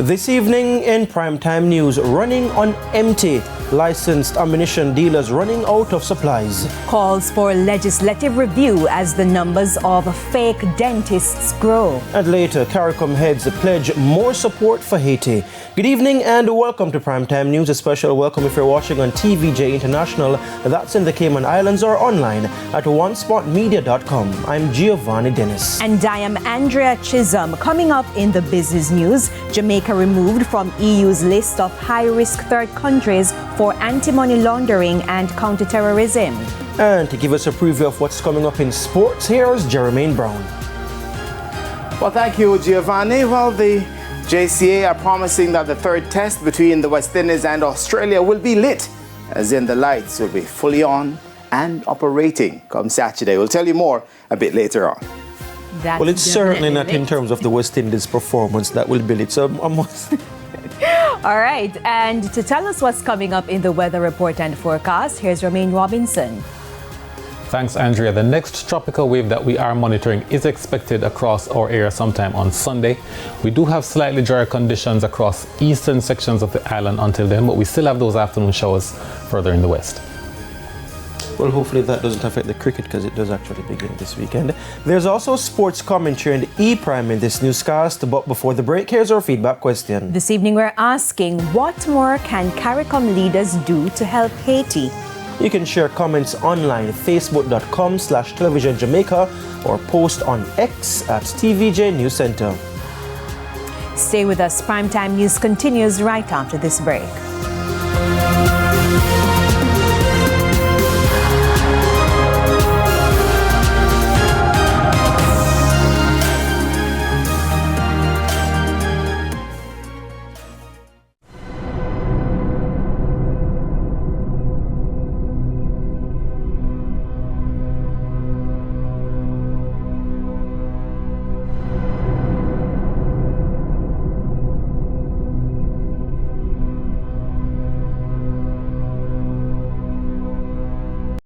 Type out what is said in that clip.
This evening in Primetime News, running on empty. Licensed ammunition dealers running out of supplies. Calls for legislative review as the numbers of fake dentists grow. And later, CARICOM heads pledge more support for Haiti. Good evening and welcome to Primetime News. A special welcome if you're watching on TVJ International, that's in the Cayman Islands, or online at onespotmedia.com. I'm Giovanni Dennis. And I am Andrea Chisholm. Coming up in the business news, Jamaica removed from EU's list of high-risk third countries for anti-money laundering and counter-terrorism. And to give us a preview of what's coming up in sports, here's Jermaine Brown. Well, thank you, Giovanni. Well, the JCA are promising that the third test between the West Indies and Australia will be lit, as in the lights will be fully on and operating come Saturday. We'll tell you more a bit later on. Well, it's certainly not in terms of the West Indies performance that will be lit, so almost... All right, and to tell us what's coming up in the weather report and forecast, here's Romaine Robinson. Thanks, Andrea. The next tropical wave that we are monitoring is expected across our area sometime on Sunday. We do have slightly drier conditions across eastern sections of the island until then, but we still have those afternoon showers further in the west. Well, hopefully that doesn't affect the cricket, because it does actually begin this weekend. There's also sports commentary and E-Prime in this newscast, but before the break, here's our feedback question. This evening we're asking, what more can CARICOM leaders do to help Haiti? You can share comments online, facebook.com/televisionjamaica, or post on X at TVJ News Center. Stay with us. Primetime News continues right after this break.